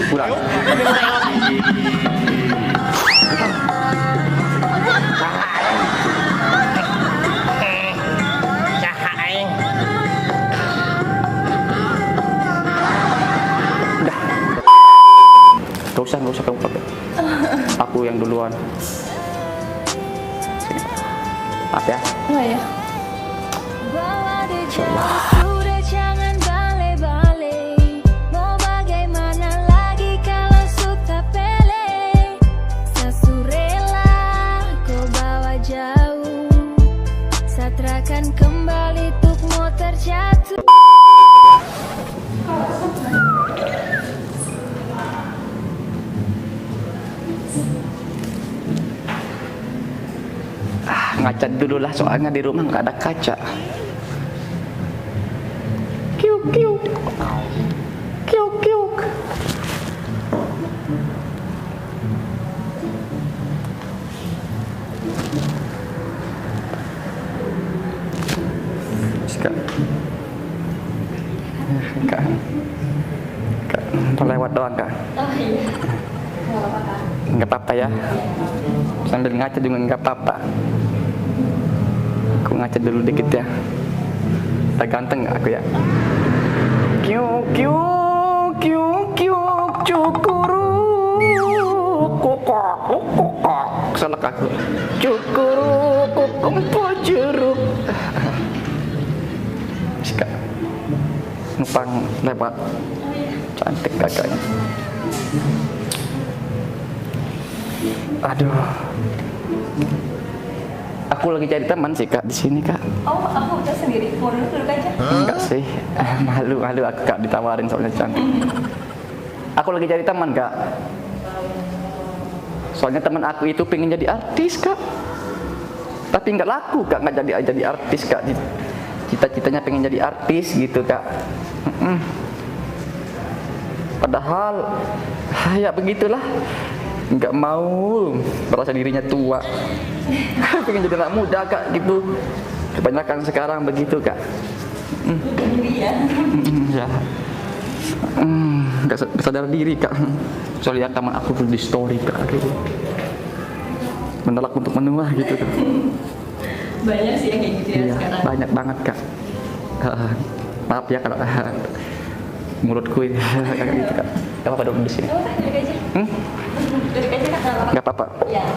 Kurang. Nggak usah kamu pakai. Aku yang duluan. Maaf ya. Oh ya. Sudah jangan bale-bale. Mau bagaimana lagi kalau suka pele. Sasurela kau bawa jauh. Satrakan kembali tuk mau terjatuh. Ngaca dulu lah, soalnya di rumah nggak ada kaca. Kiuk kiuk kiuk kiuk. Kak, lewat doang kak. Oh iya. Nggak apa-apa Kak. Nggak apa-apa ya. Sambil ngaca juga nggak apa-apa. Aku ngaca dulu dikit ya. Tak ganteng nggak aku ya? Kiuk kiuk kiuk kiuk cukuru kokok kokok. Salah aku. Cukuru kokok jeruk. Sikap numpang lewat. Cantik kakaknya. Aduh. Aku lagi cari teman sih kak di sini kak. Oh, aku udah sendiri. Mau duduk aja. Enggak sih, malu aku kak ditawarin soalnya cantik. Aku lagi cari teman kak. Soalnya teman aku itu pengen jadi artis kak. Tapi nggak laku kak, nggak jadi artis kak. Cita-citanya pengen jadi artis gitu kak. Padahal ya begitulah. Nggak mau merasa dirinya tua. Pengen jadi anak muda kak gitu. Kebanyakan sekarang begitu kak. Ya. Nggak sadar diri kak. Soalnya teman aku tuh di story kak. Menolak untuk menua gitu kak. Banyak sih yang kayak gitu ya Iya, sekarang. banyak banget kak. Maaf ya kalau mulutku ini kayak gitu kak. Gak apa-apa duduk di sini. Oh, duduk aja. Duduk aja Kak. Gak apa-apa. Ya.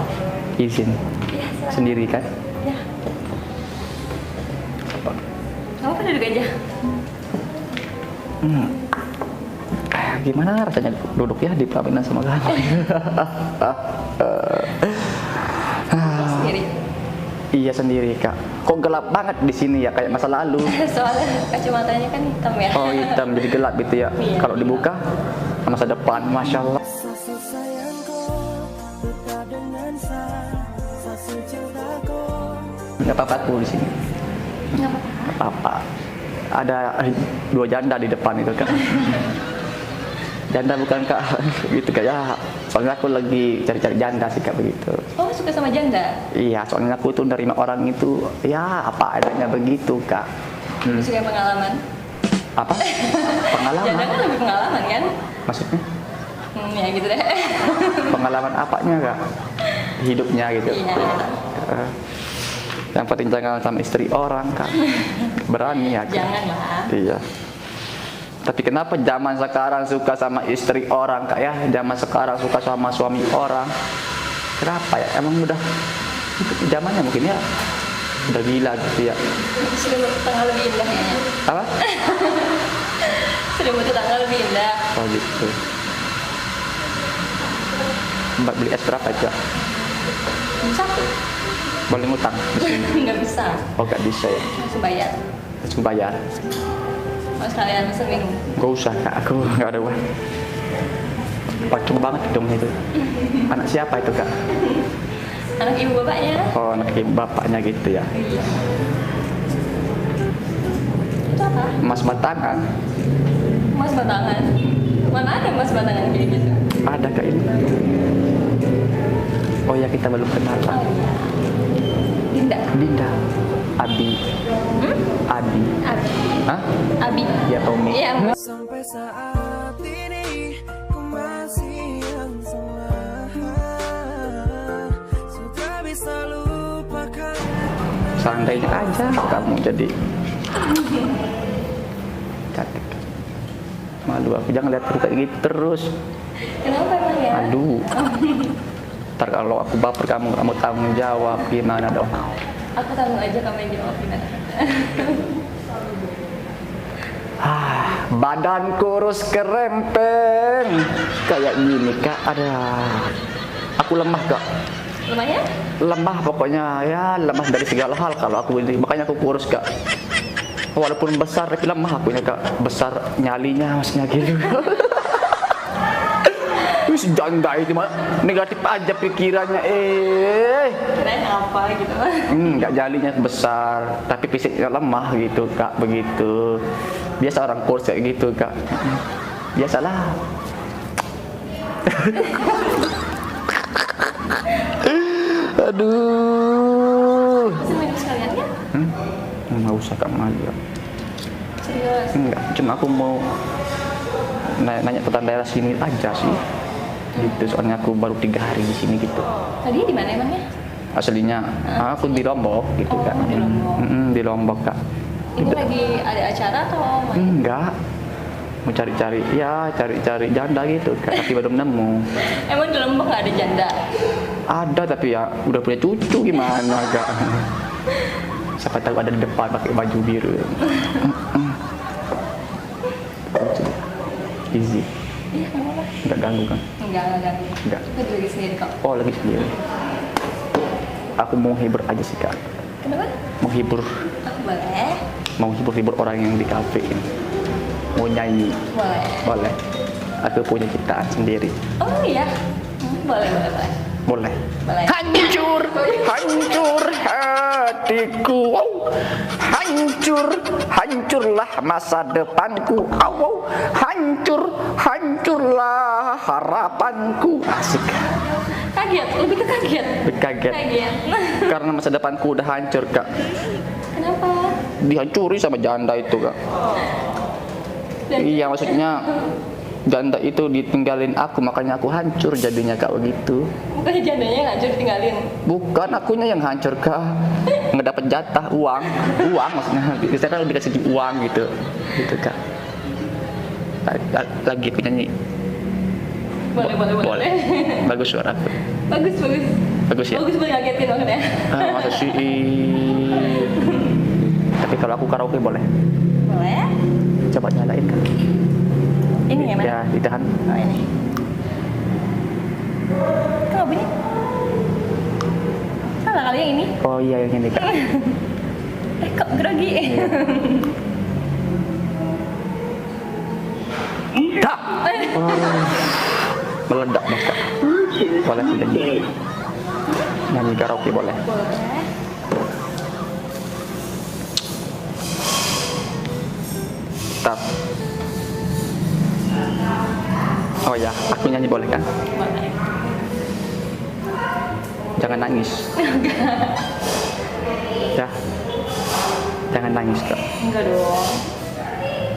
Izin. Ya, silakan. Sendiri kan? Ya. Kamu kan duduk aja. Gimana rasanya duduk ya di pelaminan sama kamu? Sendiri. Iya sendiri kak. Kok gelap banget di sini ya kayak masa lalu? Soalnya kacamatanya kan hitam ya. Oh hitam jadi gelap gitu ya. Iya. Kalau dibuka masa depan, masya Allah. Nggak apa-apa aku di sini. Nggak apa-apa. Nggak apa-apa. Ada dua janda di depan itu kak. Janda bukan kak, gitu kak ya. Soalnya aku lagi cari-cari janda sih kak begitu. Oh, suka sama janda? Iya, soalnya aku tuh nerima orang itu ya apa adanya begitu kak. Suka pengalaman? Apa? Pengalaman? Janda kan lebih pengalaman kan? Maksudnya? Ya gitu deh. Pengalaman apanya kak? Hidupnya gitu. Iya. Yang penting jangan sama istri orang kak. Berani ya kak. Jangan lah. Iya. Tapi kenapa zaman sekarang suka sama istri orang kak ya? Zaman sekarang suka sama suami orang. Kenapa ya? Emang udah zamannya mungkin ya udah gila gitu ya. Sudah butuh tanggal lebih indah kayaknya. Apa? Sudah butuh tanggal lebih indah. Oh gitu. Mbak beli es berapa aja? Satu. Boleh ngutang di sini? Nggak bisa. Oh nggak bisa ya? Langsung bayar. Langsung bayar. Mau sekalian pesen minum. Gak usah kak, aku nggak ada uang. Pacung banget dong itu. Anak siapa itu kak? Anak ibu bapaknya. Oh anak ibu bapaknya gitu ya. Iya. Itu apa? Emas batangan. Mas batangan. Mana ada mas batangan kayak gitu? Ada kak ini. Oh ya kita belum kenal kak. Oh iya. Dinda. Dinda. Abi. Abi. Abi. Hah? Abi. Ya Tommy. Iya. Sampai saat ini ku masih Seandainya aja kamu jadi cantik. Malu aku, jangan lihat kayak gitu terus. Kenapa emang ya? Aduh. Ntar kalau aku baper kamu nggak mau tanggung jawab gimana dong? Aku tanggung aja kamu yang jawab gimana. Badan kurus kerempeng kayak gini kak. Ada. Aku lemah kak. Lumayan? Lemah pokoknya ya, lemah dari segala hal kalau aku ini. Makanya aku kurus kak. Walaupun besar tapi lemah aku kak. Besar nyalinya maksudnya gitu. Wis janda itu mah negatif aja pikirannya Kirain apa gitu. Nggak jalinya besar tapi fisiknya lemah gitu kak, begitu. Biasa orang kurus kayak gitu kak. Biasalah. Aduh. Bisa minum sekalian ya? Nggak usah kak Malia. Serius? Enggak, cuma aku mau nanya tentang daerah sini aja sih. Gitu, soalnya aku baru 3 hari di sini gitu. Tadi di mana emangnya? Aslinya aku di Lombok gitu Oh, kak. di Lombok. Di Lombok kak. Ini lagi ada acara atau main? Enggak. Mau cari-cari, ya cari-cari janda gitu kak, tapi belum nemu. Emang di Lombok nggak ada janda? Ada tapi ya udah punya cucu gimana kak. Siapa tahu ada di depan pakai baju biru. Easy. Iya, nggak apa-apa. Enggak ganggu kan? Enggak ganggu. Enggak. Kita lagi sendiri kok. Oh lagi sendiri. Aku mau hibur aja sih kak. Kenapa? Mau hibur, Aku boleh? mau hibur orang yang di kafe ini. Mau nyanyi, Boleh. boleh. Aku punya ciptaan sendiri, Oh iya? Boleh, boleh, boleh. boleh. Boleh. Hancur, hancur hatiku. Hancur, hancurlah masa depanku. Hancur, hancurlah harapanku. Asik. Kaget, lebih ke kaget. Kaget. Kaget. Karena masa depanku udah hancur kak. Kenapa? Dihancuri sama janda itu kak. Dan- Iya maksudnya janda itu ditinggalin aku, makanya aku hancur jadinya kak begitu. Bukan jandanya nggak hancur tinggalin. Bukan akunya yang hancur kak. Nggak dapet jatah uang maksudnya. Biasanya kan dikasih uang gitu kak. Lagi aku nyanyi. Boleh, boleh, boleh. Bagus suaraku. Bagus, bagus. Bagus ya. Bagus boleh ngagetin maksudnya. Masa sih. Tapi kalau aku karaoke boleh. Boleh. Coba nyalain kak. Ini yang mana? Ya ditahan. Oh ini. Kok nggak bunyi? Salah kali yang ini. Oh iya yang ini kak. Kok grogi? Dah. Meledak mas kak. Boleh nyanyi. Nyanyi karaoke boleh. Boleh. Stop. Oh ya, aku nyanyi boleh kan? Boleh. Jangan nangis. Ya. Jangan nangis kak. Enggak dong.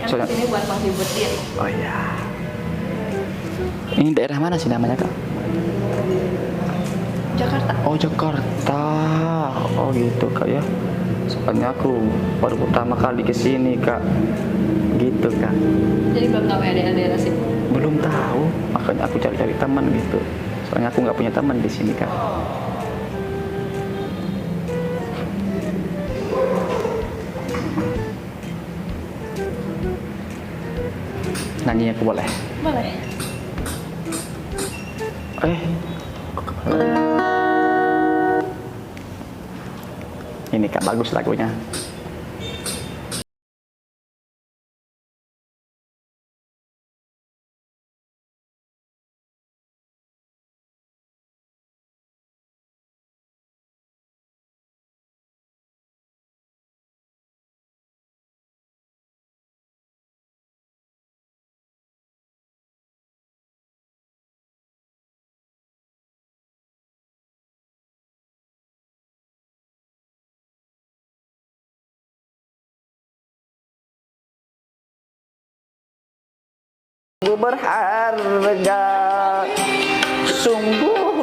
Kan Soalnya- sini buat menghibur diri. Oh iya. Ini daerah mana sih namanya kak? Jakarta. Oh Jakarta. Oh gitu kak ya. Soalnya aku baru pertama kali kesini kak. Gitu kak. Jadi belum tahu ya daerah-daerah sini. Belum tahu. Makanya aku cari-cari teman gitu. Soalnya aku nggak punya teman di sini kak. Nyanyi aku boleh. Boleh. Ini kak bagus lagunya. Sungguh berharga, sungguh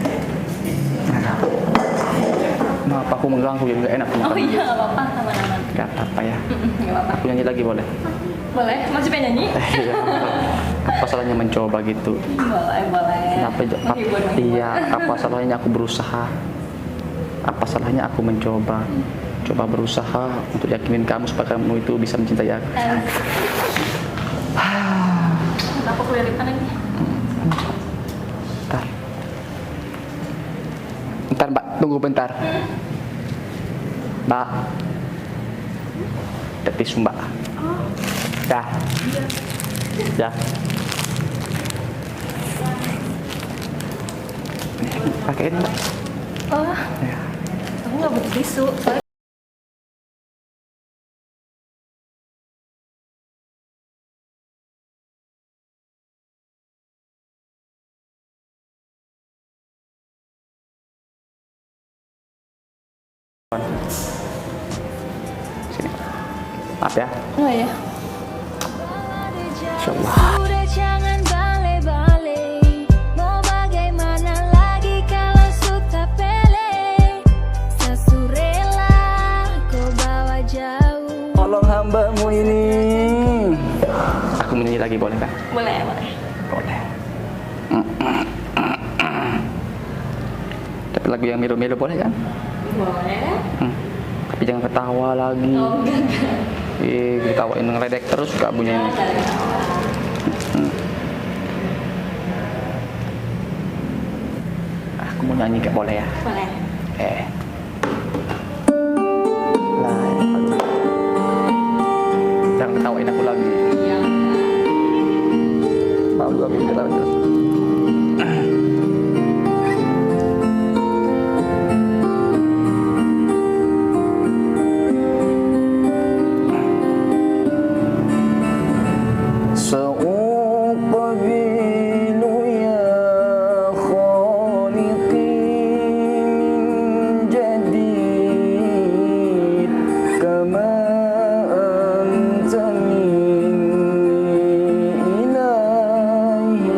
aku mengganggu jadi nggak enak. Oh iya, nggak apa-apa, aman-aman. Gak apa-apa ya. Nggak apa-apa. Aku nyanyi lagi boleh? Boleh? Masih pengen nyanyi? Iya. Apa salahnya mencoba gitu? Boleh, boleh. Menghibur, menghibur. Iya, apa salahnya aku berusaha? Apa salahnya aku mencoba? Coba berusaha untuk yakinin kamu supaya kamu itu bisa mencintai aku. Aku keliripan lagi. Bentar. Bentar Mbak, tunggu bentar. Mbak. Ada tisu Mbak. Dah. Dah. Pakai ini Mbak. Oh, Ya. aku nggak butuh tisu. Soalnya Sini. Maaf ya. oh ya. Insyaallah. Sudah jangan bale-bale. Mau bagaimana lagi kalau suka pele. Sesurela kau bawa jauh. Tolong hambamu ini. Aku menyanyi lagi boleh kan? Boleh, boleh. Boleh. Tapi lagu yang milu-milu boleh kan? Boleh. Tapi jangan ketawa lagi. Oh, enggak. Diketawain ngeledek terus gak bunyi ini. Aku mau nyanyi gak boleh ya? Boleh. Lah, aduh. Jangan ketawain aku lagi. Iya. Malu aku ketawa terus. سأقبل يا خالقي من جديد كما أنت مني إلهي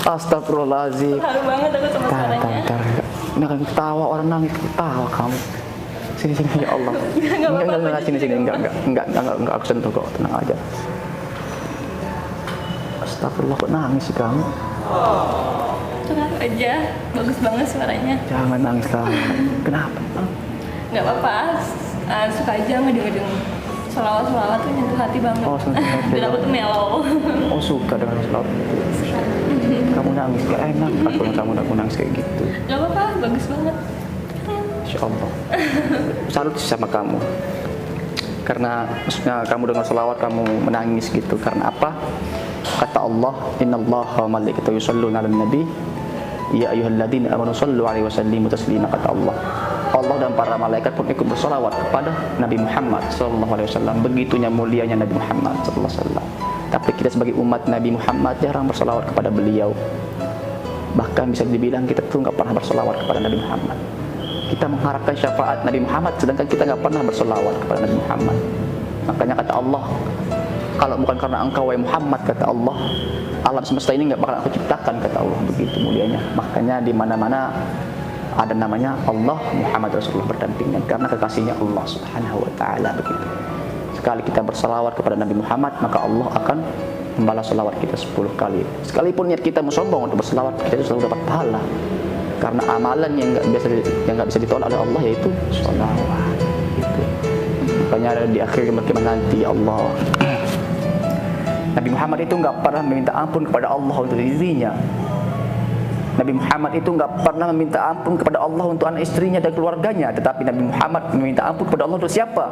Astagfirullahaladzim. Haru banget aku sama suaranya. Tar. Ini kan ketawa orang nangis, ketawa kamu. Sini ya Allah. Nggak apa-apa, Enggak sini enggak aku sentuh kok, tenang aja. Astagfirullah, kok nangis sih kamu? Haru aja, bagus banget suaranya. Jangan nangis lah. Kenapa? Nggak apa-apa, suka aja ngedengerin selawat tuh nyentuh hati banget. Oh, sentuh hati. Dan aku tuh mellow. Oh, suka dengan selawat. Kamu nangis gak enak kalau kamu nangis kayak gitu. Nggak apa-apa, bagus banget. Insya Allah. Salut sama kamu. Karena maksudnya kamu dengar selawat kamu menangis gitu. Karena apa? Kata Allah, Innallaha wa malaikatahu yusholluna 'alan nabi. Ya ayyuhalladzina amanu shallu 'alaihi wa sallimu taslima. Kata Allah. Allah dan para malaikat pun ikut bersolawat kepada Nabi Muhammad sallallahu alaihi wasallam. Begitunya mulianya Nabi Muhammad sallallahu alaihi wasallam. Tapi kita sebagai umat Nabi Muhammad jarang bersolawat kepada beliau. Bahkan bisa dibilang kita tuh nggak pernah bersolawat kepada Nabi Muhammad. Kita mengharapkan syafaat Nabi Muhammad, sedangkan kita nggak pernah bersolawat kepada Nabi Muhammad. Makanya kata Allah, kalau bukan karena engkau wahai Muhammad, kata Allah, alam semesta ini nggak bakal aku ciptakan, kata Allah. Begitu mulianya. Makanya di mana-mana ada namanya Allah Muhammad Rasulullah berdampingan karena kekasihnya Allah Subhanahu wa taala. Begitu. Sekali kita bersalawat kepada Nabi Muhammad, maka Allah akan membalas salawat kita 10 kali. Sekalipun niat kita sombong untuk bersalawat, kita selalu dapat pahala. Karena amalan yang nggak bisa ditolak oleh Allah yaitu salawat. Itu. Makanya ada di akhir kiamat nanti Allah. Nabi Muhammad itu nggak pernah meminta ampun kepada Allah untuk dirinya. Nabi Muhammad itu nggak pernah meminta ampun kepada Allah untuk anak istrinya dan keluarganya, tetapi Nabi Muhammad meminta ampun kepada Allah untuk siapa?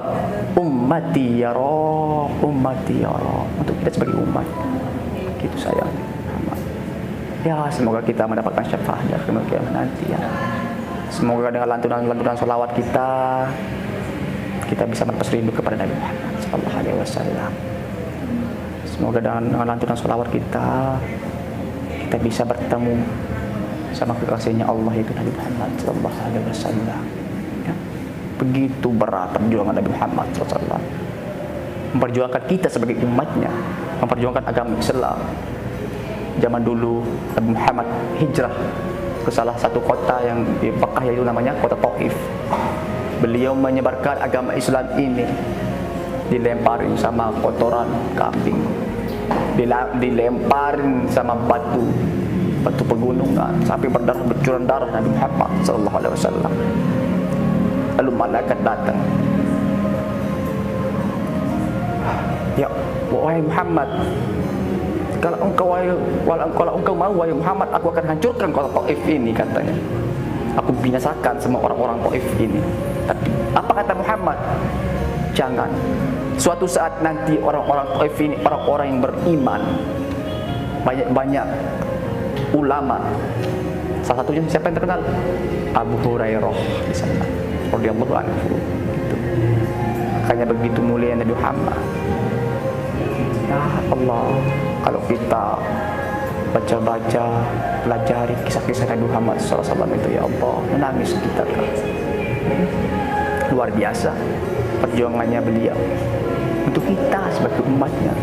Ummati ya Rabb, ummati ya Rabb. Untuk kita sebagai umat. Gitu sayang Muhammad. Ya, semoga kita mendapatkan syafaat di akhir kiamat nanti ya. Semoga dengan lantunan salawat kita bisa berlepas rindu kepada Nabi Muhammad sallallahu alaihi wasallam. Semoga dengan lantunan salawat kita bisa bertemu sama kekasihnya Allah itu Nabi Muhammad sallallahu alaihi wasallam. Ya. Begitu berat perjuangan Nabi Muhammad sallallahu alaihi wasallam. Memperjuangkan kita sebagai umatnya, memperjuangkan agama Islam. Zaman dulu Nabi Muhammad hijrah ke salah satu kota yang di Mekah, yaitu namanya kota Taif. Beliau menyebarkan agama Islam ini, dilemparin sama kotoran kambing, dilemparin sama batu pegunungan sampai bercucuran darah Nabi Muhammad sallallahu alaihi wasallam. Lalu malaikat datang. Ya, wahai Muhammad, kalau engkau mau wahai Muhammad, aku akan hancurkan kota Taif ini, katanya. Aku binasakan semua orang-orang Taif ini. Tapi apa kata Muhammad? Jangan. Suatu saat nanti orang-orang Taif ini, orang-orang yang beriman, banyak ulama. Salah satunya siapa yang terkenal? Abu Hurairah di sana. Radhiyallahu anhu. Gitu. Makanya begitu mulia Nabi Muhammad. Ya Allah, kalau kita baca-baca, pelajari kisah-kisah Nabi Muhammad SAW itu, ya Allah, menangis kita kan. Luar biasa perjuangannya beliau untuk kita sebagai umatnya.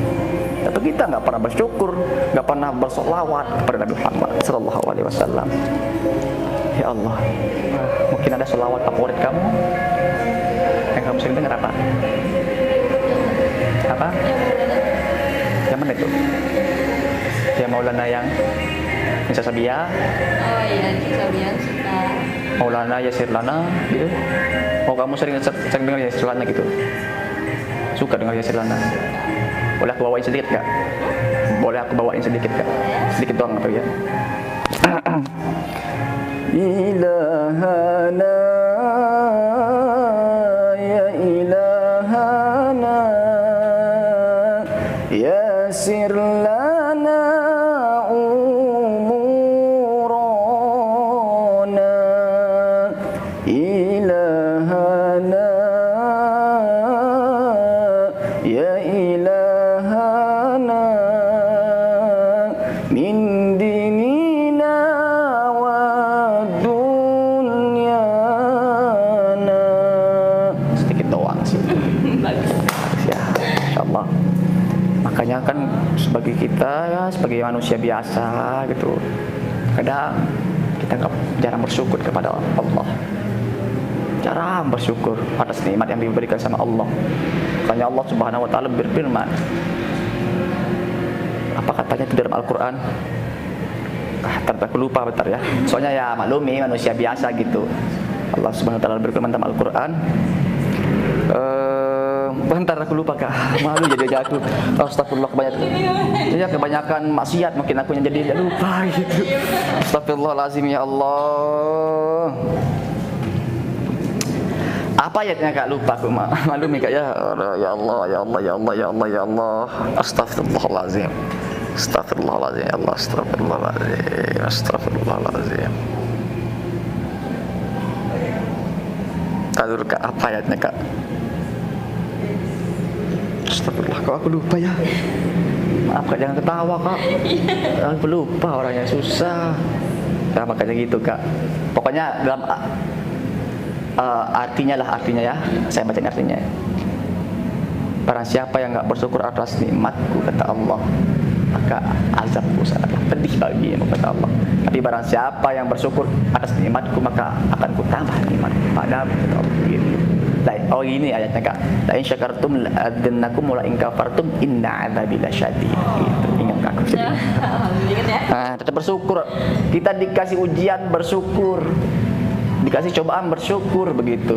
Tapi kita nggak pernah bersyukur, nggak pernah bersolawat kepada Nabi Muhammad Sallallahu Alaihi Wasallam. Ya Allah, mungkin ada solawat favorit kamu yang kamu sering dengar apa? Apa? Yang mana itu? Ya Maulana yang Nisa Sabia. Oh iya, Sabian suka. Maulana Yasir Lana gitu. Oh, kamu sering dengar Yasir Lana gitu? Suka dengar Yasir Lana? Boleh aku bawain sedikit gak? Boleh aku bawain sedikit gak? Sedikit doang atau ya? Ilahana ya ilahana yasir lana umurana ilahana ya ilahana min dinina wa dunyana. Sedikit doang sih. Bagus. Ya, insyaallah. Makanya kan sebagai kita ya sebagai manusia biasa gitu, kadang kita jarang bersyukur kepada Allah, jarang bersyukur atas nikmat yang diberikan sama Allah. Makanya Allah Subhanahu wa taala berfirman, apa katanya itu dalam Al-Qur'an? Aku lupa bentar ya. Soalnya ya maklumi manusia biasa gitu. Allah Subhanahu wa taala berfirman dalam Al-Qur'an, bentar aku lupa Kak. Malu jadi aku. Astagfirullah, kebanyakan maksiat mungkin aku yang jadi lupa gitu. Astagfirullahalazim ya Allah. Apa ayatnya Kak? Lupa aku, maklumi Kak ya. Ya Allah, ya Allah, ya Allah, ya Allah, ya Allah. Astagfirullahalazim. Astagfirullahalazim ya Allah, astagfirullahalazim. Astagfirullahalazim. Aduh Kak, apa ayatnya Kak? Astagfirullah, kok aku lupa ya. Maaf Kak, jangan ketawa Kak. Aku lupa, orangnya susah. Nah, makanya gitu Kak. Pokoknya dalam artinya ya. Saya baca artinya. Barang siapa yang enggak bersyukur atas nikmatku, kata Allah, maka azabku sangatlah pedih bagimu, kata Allah. Tapi barang siapa yang bersyukur atas nikmatku, maka akan kutambah nikmat padamu, kata Allah. Gitu. Oh ini ayatnya Kak. La in syakartum la'adzidannakum wa la in kafartum inna 'adzabi lasyadid. Gitu. Ingat Kak. Ingat ya. Nah, tetap bersyukur. Kita dikasih ujian bersyukur. Dikasih cobaan bersyukur begitu.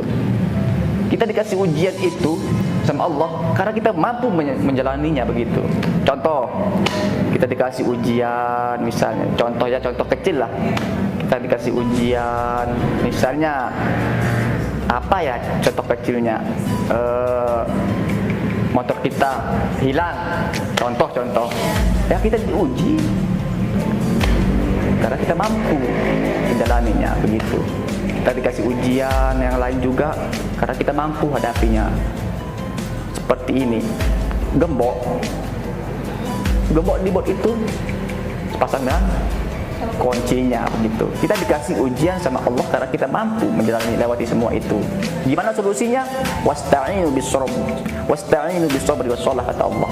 Kita dikasih ujian itu sama Allah karena kita mampu menjalaninya begitu. Contoh, kita dikasih ujian misalnya, contoh kecil lah. Kita dikasih ujian misalnya apa ya contoh kecilnya, motor kita hilang, contoh ya kita diuji karena kita mampu menjalaninya begitu. Kita dikasih ujian yang lain juga karena kita mampu hadapinya. Seperti ini, gembok di bot itu sepasang dengan kuncinya begitu. Kita dikasih ujian sama Allah karena kita mampu menjalani lewati semua itu. Gimana solusinya? Wasta'inu bis-sabri was-shalah, kata Allah.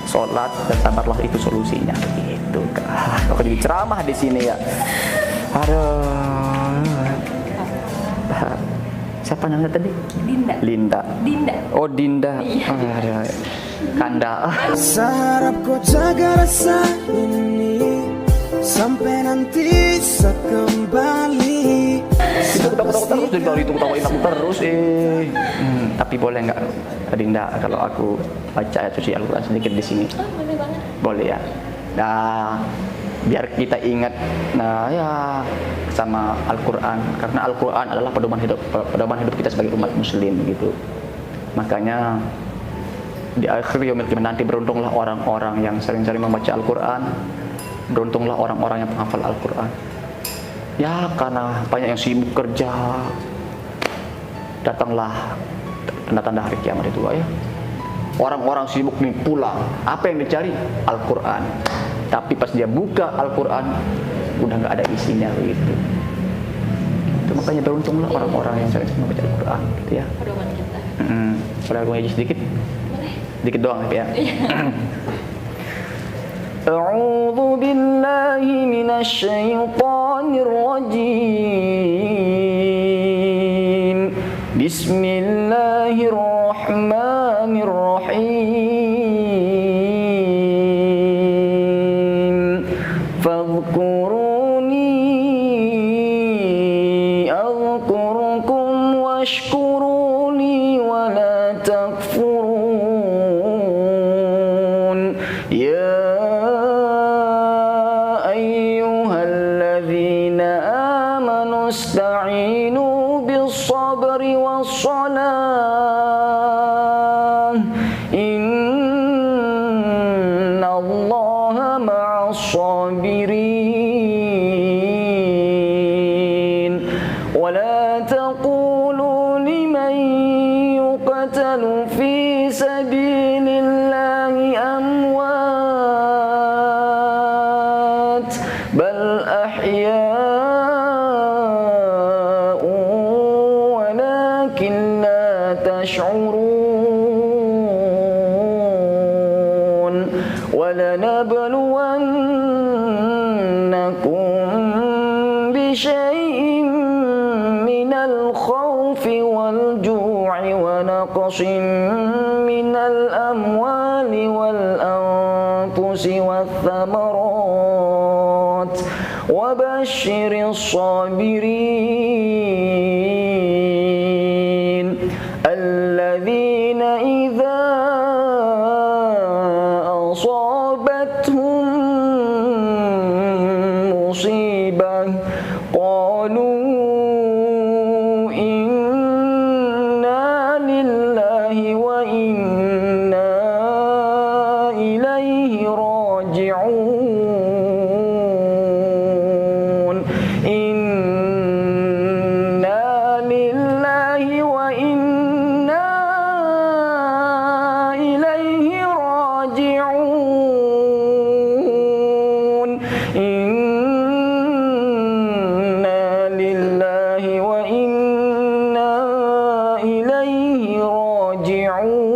Salat dan sabarlah itu solusinya. Gitu. Kalau jadi ceramah di sini ya. Aduh. Siapa namanya tadi? Linda. Oh Dinda. Iya. Kanda. Sarap ko jaga rasa ini sampai nanti saat kembali. Itu ketawa-ketawa terus dari tadi itu ketawain aku terus tapi boleh nggak Dinda kalau aku baca ayat suci Al-Quran sedikit di sini? Oh, boleh banget. Boleh ya. Nah, biar kita ingat ya sama Al-Quran, karena Al-Quran adalah pedoman hidup kita sebagai umat muslim gitu. Makanya di akhir yaumil qiyamah nanti beruntunglah orang-orang yang sering-sering membaca Al-Quran, beruntunglah orang-orang yang menghafal Al-Quran. Ya karena banyak yang sibuk kerja, datanglah tanda-tanda hari kiamat itu ya. Orang-orang sibuk nih pulang, apa yang dicari? Al-Quran. Tapi pas dia buka Al-Quran, udah nggak ada isinya begitu. Itu makanya beruntunglah orang-orang yang sering membaca Al-Quran, gitu ya. Pedoman kita. Boleh aku ngaji sedikit? Boleh. Dikit doang ya. A'udzu billahi minasy syaithanir rajim. Bismillahirrahmanirrahim. Fadhkuruni adhkurkum washkuruni wa la takfurun. Ya ayyuhalladzina amanu ista'inu bis-sabri was-salah. Innallaha ma'as-sabirin. Wa la taqulu liman yuqtalu fi sabilillahi amwat bal ahya'u walakin la tash'urun. ولنبلونكم بشيء من الخوف والجوع ونقص من الأموال والأنفس والثمرات وبشر الصابرين الذين إذا أصابتهم مصيبة قالوا إنا لله وإنا إليه راجعون إنا لله وإنا إليه راجعون إنا لله وإنا إليه راجعون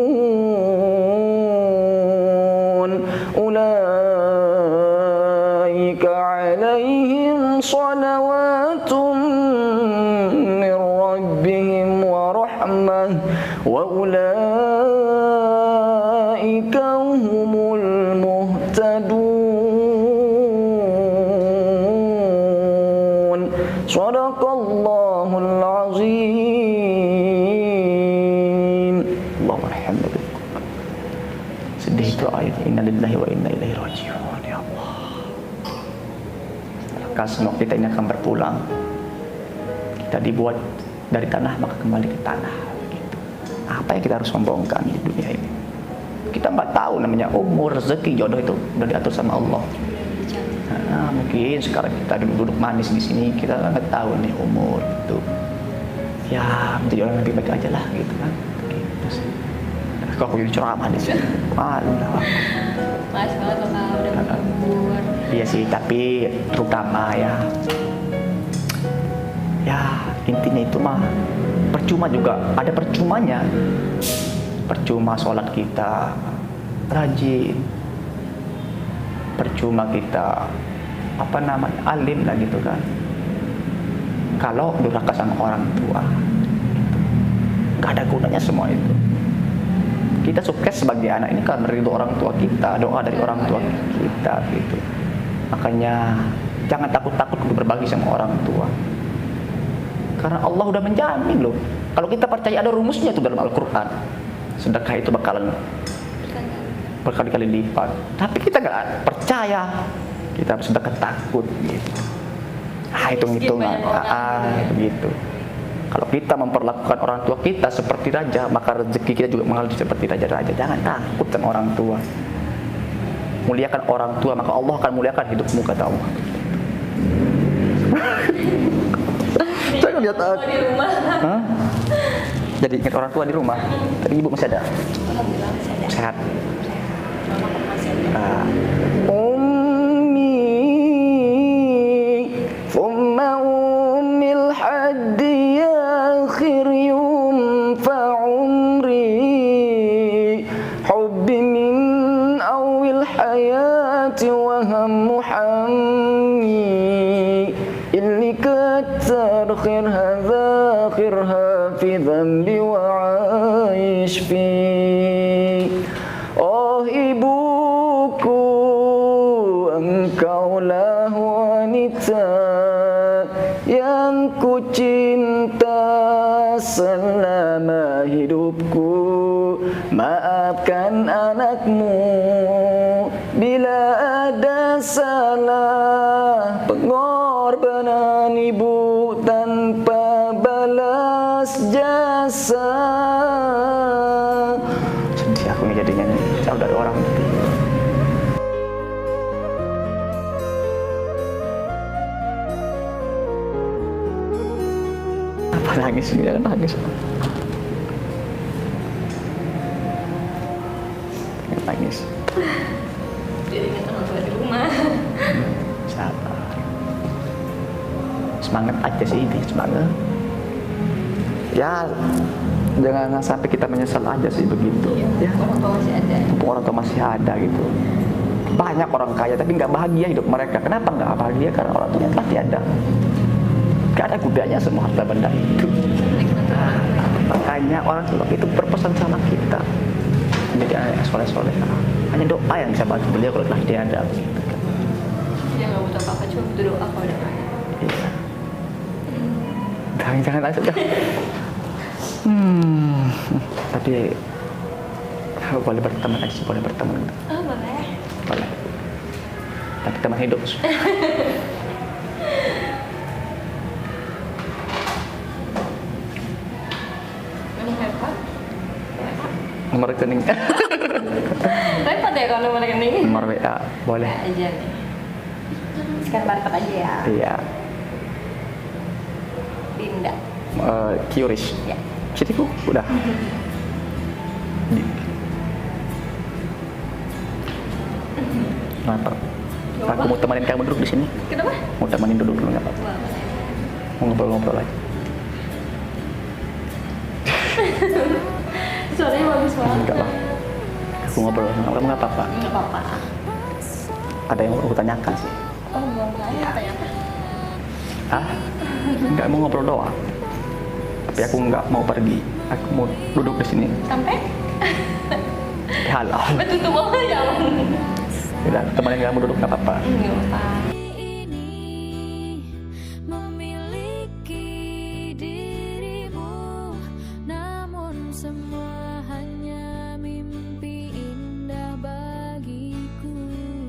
أولئك عليهم صلوات من ربهم ورحمة وأولئك هم المهتدون صدق الله العظيم اللهم ارحمنا بالقرآن sedih itu ayat inna lillahi wa inna ilaihi raji'un ya Allah. Maka semua kita ini akan berpulang. Kita dibuat dari tanah maka kembali ke tanah. Begitu. Apa yang kita harus membongkar di dunia ini? Kita nggak tahu namanya umur, rezeki, jodoh itu udah diatur sama Allah. Nah, mungkin sekarang kita duduk manis di sini kita nggak tahu nih umur itu. Ya menjadi orang yang lebih baik aja lah gitu kan. Gitu sih. Kok aku jadi ceramah di sini? Malah. Mas banget Bapak udah menghibur. Iya sih, tapi terutama ya intinya itu mah percuma juga, ada percumanya. Percuma sholat kita rajin, percuma kita alim lah gitu kan, kalau durhaka sama orang tua nggak ada gunanya semua itu. Kita sukses sebagai anak ini karena ridho orang tua kita, doa dari orang tua kita gitu. Makanya jangan takut-takut untuk berbagi sama orang tua, karena Allah udah menjamin loh. Kalau kita percaya ada rumusnya itu dalam Al-Quran, sedekah itu bakalan berkali-kali lipat. Tapi kita nggak percaya, kita sedekah takut gitu. Hitung-hitungan, begitu. Kalau kita memperlakukan orang tua kita seperti raja, maka rezeki kita juga mengalir seperti raja-raja. Jangan takut sama orang tua. Muliakan orang tua, maka Allah akan muliakan hidupmu, kata Allah. Jangan lihat aku. Di rumah. Hah? Jadi ingat orang tua di rumah. Tadi ibu masih ada? Alhamdulillah masih ada. Sehat. Mama kok masih ada. Ummi thumma ummil haddi akhir yumfa umri hubbi min awil hayati wa hammu hammi illi katar khirha fi dhanbi wa aish fi. Oh ibuku, engkaulah wanita yang ku cinta selama hidupku. Maafkan anakmu bila ada salah, pengorbanan ibu tanpa balas jasa. Sedih aku nih jadinya nih, jauh dari orang tua. Apa nangis ini? Jangan nangis. Jangan nangis. Jadi ingat orang tua di rumah. Sabar. Semangat aja sih ini, semangat. Ya, jangan sampai kita menyesal aja sih begitu. Iya, Ya, orang tua masih ada. mumpung orang tua masih ada gitu. Banyak orang kaya tapi nggak bahagia hidup mereka. Kenapa nggak bahagia? Karena orang tuanya telah tiada. Gak ada gunanya semua harta benda itu. Makanya orang tua itu berpesan sama kita menjadi anak yang soleh-soleh. Hanya doa yang bisa bantu beliau kalau telah tiada. Dia nggak butuh apa-apa, cuma butuh doa kalau udah kaya. Iya. Jangan langsung dah. Tapi boleh berteman aja, boleh berteman. Oh boleh. Boleh. Tapi teman hidup. Ini repot. Nomor rekening. Repot ya kalau nomor rekening. Nomor WA boleh. Aja nih. Scan barcode aja ya. Iya. Dinda. Curious. Ya. Sitiku udah. Kenapa? Aku mau temenin kamu duduk di sini. Kenapa? Mau temenin duduk dulu nggak apa-apa. Wah, boleh. Mau ngobrol-ngobrol lagi. Suaranya bagus banget. Enggak lah. Aku ngobrol sama kamu nggak apa-apa. Nggak apa-apa. Ada yang mau aku tanyakan sih. Oh boleh. Tanya apa? Ah? Nggak mau ngobrol doang. Tapi aku nggak mau pergi. Aku mau duduk di sini. Sampai? Halal. Betul tuh mau ya. Udah, temenin kamu duduk nggak apa-apa. Nggak apa.